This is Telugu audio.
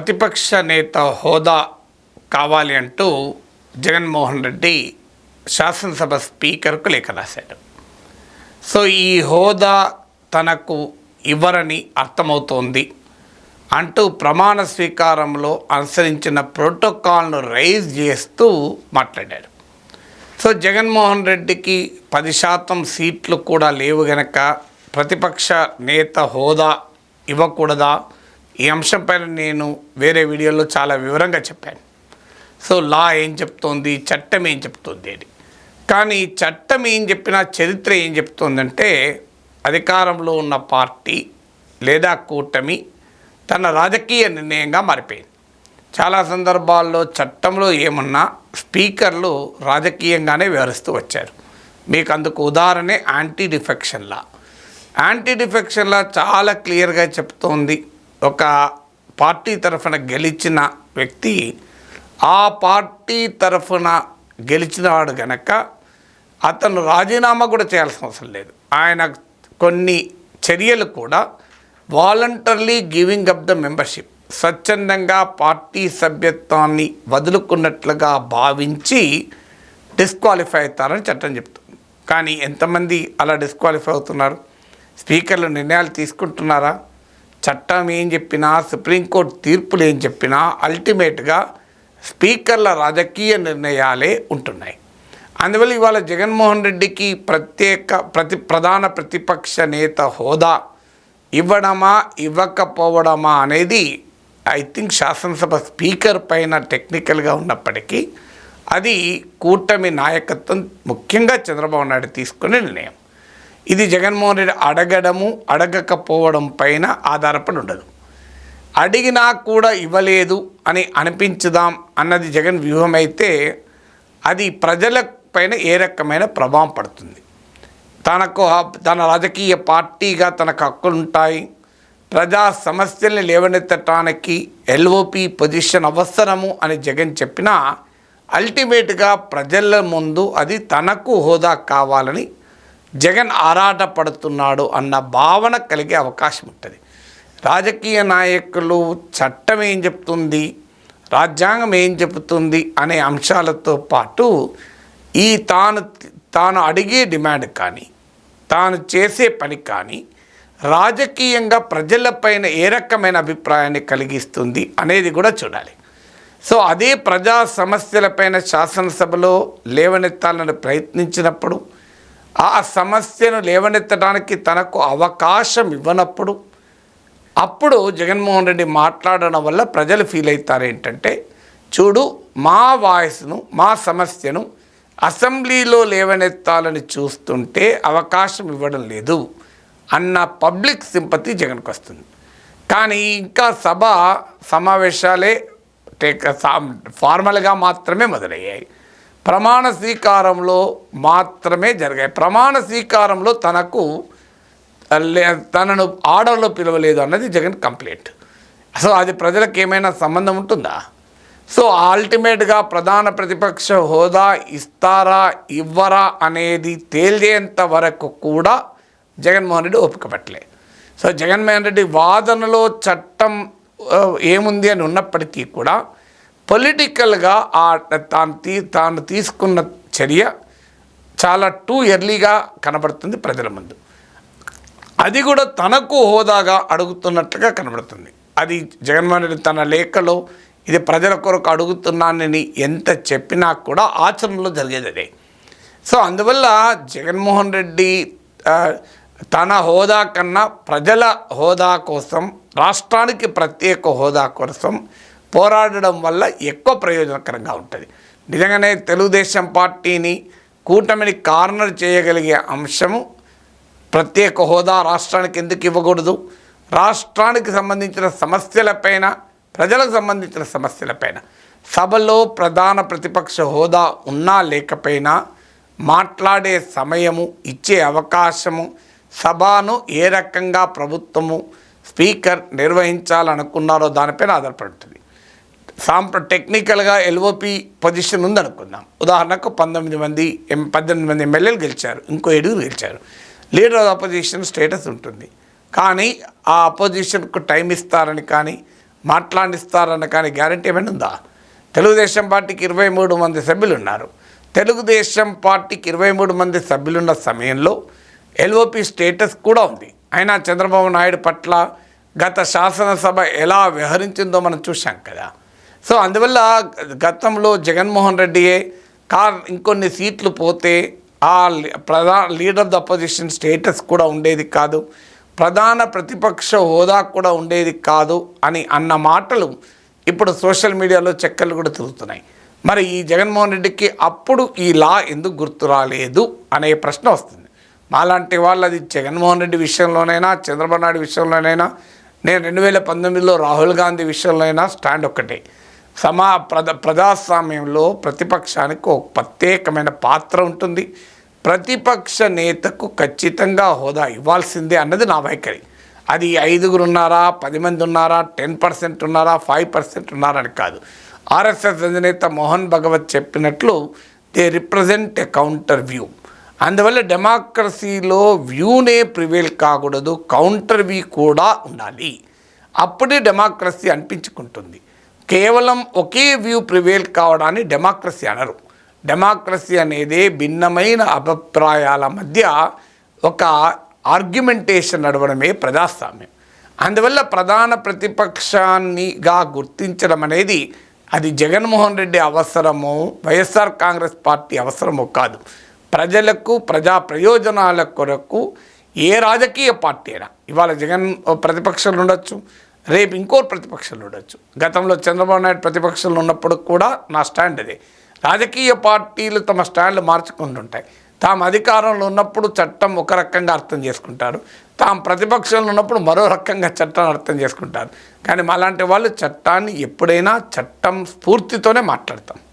ప్రతిపక్ష నేత హోదా కావాలి అంటూ జగన్మోహన్ రెడ్డి శాసనసభ స్పీకర్కు లేఖ రాశాడు. సో ఈ హోదా తనకు ఇవ్వరని అర్థమవుతోంది అంటూ ప్రమాణ స్వీకారంలో అనుసరించిన ప్రోటోకాల్ను రైజ్ చేస్తూ మాట్లాడాడు. సో జగన్మోహన్ రెడ్డికి 10% సీట్లు కూడా లేవు గనక ప్రతిపక్ష నేత హోదా ఇవ్వకూడదా? ఈ అంశంపైన నేను వేరే వీడియోలో చాలా వివరంగా చెప్పాను. సో లా ఏం చెప్తోంది, చట్టం ఏం చెప్తోంది అని. కానీ చట్టం ఏం చెప్పినా చరిత్ర ఏం చెప్తోందంటే అధికారంలో ఉన్న పార్టీ లేదా కూటమి తన రాజకీయ నిర్ణయంగా మారిపోయింది. చాలా సందర్భాల్లో చట్టంలో ఏమన్నా స్పీకర్లు రాజకీయంగానే వ్యవహరిస్తూ వచ్చారు. మీకు అందుకు ఉదాహరణే anti defection law. Anti defection law చాలా క్లియర్గా చెప్తోంది, ఒక పార్టీ తరఫున గెలిచిన వ్యక్తి ఆ పార్టీ తరఫున గెలిచినవాడు గనక అతను రాజీనామా కూడా చేయాల్సిన అవసరం లేదు. ఆయన కొన్ని చర్యలు కూడా voluntarily giving up the membership, స్వచ్ఛందంగా పార్టీ సభ్యత్వాన్ని వదులుకున్నట్లుగా భావించి డిస్క్వాలిఫై అవుతారని చట్టం చెప్తుంది. కానీ ఎంతమంది అలా డిస్క్వాలిఫై అవుతున్నారు? స్పీకర్లు నిర్ణయాలు తీసుకుంటున్నారా? చట్టం ఏం చెప్పినా, సుప్రీంకోర్టు తీర్పులు ఏం చెప్పినా అల్టిమేట్గా స్పీకర్ల రాజకీయ నిర్ణయాలే ఉంటున్నాయి. అందువల్ల ఇవాళ జగన్మోహన్ రెడ్డికి ప్రధాన ప్రతిపక్ష నేత హోదా ఇవ్వడమా ఇవ్వకపోవడమా అనేది ఐ థింక్ శాసనసభ స్పీకర్ పైన టెక్నికల్గా ఉన్నప్పటికీ అది కూటమి నాయకత్వం ముఖ్యంగా చంద్రబాబు నాయుడు తీసుకునే నిర్ణయం. ఇది జగన్మోహన్ రెడ్డి అడగడము అడగకపోవడం పైన ఆధారపడి ఉండదు. అడిగినా కూడా ఇవ్వలేదు అని అనిపించుదాం అన్నది జగన్ వ్యూహం అయితే అది ప్రజల పైన ఏ రకమైన ప్రభావం పడుతుంది. తన రాజకీయ పార్టీగా తనకు హక్కులు ఉంటాయి. ప్రజా సమస్యల్ని లేవనెత్తటానికి ఎల్ఓపి పొజిషన్ అవసరము అని జగన్ చెప్పినా అల్టిమేట్గా ప్రజల ముందు అది తనకు హోదా కావాలని జగన్ ఆరాటపడుతున్నాడు అన్న భావన కలిగే అవకాశం ఉంటుంది. రాజకీయ నాయకులు చట్టం ఏం చెప్తుంది, రాజ్యాంగం ఏం చెబుతుంది అనే అంశాలతో పాటు ఈ తాను అడిగే డిమాండ్ కానీ తాను చేసే పని కానీ రాజకీయంగా ప్రజలపైన ఏ రకమైన అభిప్రాయాన్ని కలిగిస్తుంది అనేది కూడా చూడాలి. సో అదే ప్రజా సమస్యలపైన శాసనసభలో లేవనెత్తాలని ప్రయత్నించినప్పుడు ఆ సమస్యను లేవనెత్తడానికి తనకు అవకాశం ఇవ్వనప్పుడు అప్పుడు జగన్మోహన్ రెడ్డి మాట్లాడడం వల్ల ప్రజలు ఫీల్ అవుతారు ఏంటంటే, చూడు మా వాయిస్ను మా సమస్యను అసెంబ్లీలో లేవనెత్తాలని చూస్తుంటే అవకాశం ఇవ్వడం లేదు అన్న పబ్లిక్ సింపతి జగన్కి వస్తుంది. కానీ ఇంకా సమావేశాలే ఫార్మల్గా మాత్రమే మొదలయ్యాయి, ప్రమాణ స్వీకారంలో మాత్రమే జరిగాయి. ప్రమాణ స్వీకారంలో తనను ఆర్డర్లో పిలవలేదు అన్నది జగన్ కంప్లైంట్. సో అది ప్రజలకు ఏమైనా సంబంధం ఉంటుందా? సో అల్టిమేట్గా ప్రధాన ప్రతిపక్ష హోదా ఇస్తారా ఇవ్వరా అనేది తేల్చేంత వరకు కూడా జగన్మోహన్ రెడ్డి ఓపిక పట్టలే. సో జగన్మోహన్ రెడ్డి వాదనలో చట్టం ఏముంది అని ఉన్నప్పటికీ కూడా పొలిటికల్గా తాను తీసుకున్న చర్య చాలా టూ ఎర్లీగా కనబడుతుంది ప్రజల ముందు. అది కూడా తనకు హోదాగా అడుగుతున్నట్టుగా కనబడుతుంది. అది జగన్మోహన్ రెడ్డి తన లేఖలో ఇది ప్రజల కొరకు అడుగుతున్నానని ఎంత చెప్పినా కూడా ఆచరణలో జరిగేది అదే. సో అందువల్ల జగన్మోహన్ రెడ్డి తన హోదా కన్నా ప్రజల హోదా కోసం, రాష్ట్రానికి ప్రత్యేక హోదా కోసం పోరాడడం వల్ల ఎక్కువ ప్రయోజనకరంగా ఉంటుంది. నిజంగానే తెలుగుదేశం పార్టీని కూటమిని కార్నర్ చేయగలిగే అంశము ప్రత్యేక హోదా రాష్ట్రానికి ఎందుకు ఇవ్వకూడదు, రాష్ట్రానికి సంబంధించిన సమస్యలపైన, ప్రజలకు సంబంధించిన సమస్యలపైన సభలో ప్రధాన ప్రతిపక్ష హోదా ఉన్నా లేకపోయినా మాట్లాడే సమయము, ఇచ్చే అవకాశము, సభను ఏ రకంగా ప్రభుత్వము స్పీకర్ నిర్వహించాలనుకున్నారో దానిపైన ఆధారపడుతుంది. టెక్నికల్గా ఎల్ఓపి పొజిషన్ ఉందనుకుందాం. ఉదాహరణకు 18 మంది ఎమ్మెల్యేలు గెలిచారు, ఇంకో 7 గెలిచారు. లీడర్ ఆఫ్ అపోజిషన్ స్టేటస్ ఉంటుంది. కానీ ఆ అపోజిషన్కు టైం ఇస్తారని కానీ మాట్లాడిస్తారన్న కానీ గ్యారంటీ ఏమైనా ఉందా? తెలుగుదేశం పార్టీకి 23 మంది సభ్యులు ఉన్నారు. తెలుగుదేశం పార్టీకి 23 మంది సభ్యులున్న సమయంలో ఎల్ఓపి స్టేటస్ కూడా ఉంది. అయినా చంద్రబాబు నాయుడు పట్ల గత శాసనసభ ఎలా వ్యవహరించిందో మనం చూసాం కదా. సో అందువల్ల గతంలో జగన్మోహన్ రెడ్డియే ఇంకొన్ని సీట్లు పోతే ఆ leader of the opposition status కూడా ఉండేది కాదు, ప్రధాన ప్రతిపక్ష హోదా కూడా ఉండేది కాదు అని అన్న మాటలు ఇప్పుడు సోషల్ మీడియాలో చక్కర్లు కూడా తిరుగుతున్నాయి. మరి ఈ జగన్మోహన్ రెడ్డికి అప్పుడు ఈ లా ఎందుకు గుర్తు రాలేదు అనే ప్రశ్న వస్తుంది. మాలాంటి వాళ్ళు అది జగన్మోహన్ రెడ్డి విషయంలోనైనా చంద్రబాబు నాయుడు విషయంలోనైనా నేను 2019లో రాహుల్ గాంధీ విషయంలోనైనా స్టాండ్ ఒక్కటే. ప్రజాస్వామ్యంలో ప్రతిపక్షానికి ఒక ప్రత్యేకమైన పాత్ర ఉంటుంది. ప్రతిపక్ష నేతకు ఖచ్చితంగా హోదా ఇవ్వాల్సిందే అన్నది నా వైఖరి. అది 5 ఉన్నారా, 10 మంది ఉన్నారా, 10% ఉన్నారా, 5% ఉన్నారా అని కాదు. ఆర్ఎస్ఎస్ అధినేత మోహన్ భగవత్ చెప్పినట్లు they represent a counter view. అందువల్ల డెమోక్రసీలో వ్యూనే ప్రివేల్ కాకూడదు, కౌంటర్ వ్యూ కూడా ఉండాలి. అప్పుడే డెమోక్రసీ అనిపించుకుంటుంది. కేవలం ఒకే వ్యూ ప్రివేల్ కావడాన్ని డెమోక్రసీ అనరు. డెమోక్రసీ అనేది భిన్నమైన అభిప్రాయాల మధ్య ఒక ఆర్గ్యుమెంటేషన్ నడవడమే ప్రజాస్వామ్యం. అందువల్ల ప్రధాన ప్రతిపక్షాన్నిగా గుర్తించడం అనేది అది జగన్మోహన్ రెడ్డి అవసరమో వైఎస్ఆర్ కాంగ్రెస్ పార్టీ అవసరమో కాదు. ప్రజలకు ప్రజా ప్రయోజనాల కొరకు ఏ రాజకీయ పార్టీ అయినా, ఇవాళ జగన్ ప్రతిపక్షాలు ఉండొచ్చు, రేపు ఇంకో ప్రతిపక్షాలు ఉండొచ్చు. గతంలో చంద్రబాబు నాయుడు ప్రతిపక్షాలు ఉన్నప్పుడు కూడా నా స్టాండ్ అదే. రాజకీయ పార్టీలు తమ స్టాండ్లు మార్చుకుంటుంటాయి. తాము అధికారంలో ఉన్నప్పుడు చట్టం ఒక రకంగా అర్థం చేసుకుంటారు, తాము ప్రతిపక్షంలో ఉన్నప్పుడు మరో రకంగా చట్టాన్ని అర్థం చేసుకుంటారు. కానీ మాలాంటి వాళ్ళు చట్టాన్ని ఎప్పుడైనా చట్టం స్ఫూర్తితోనే మాట్లాడతాం.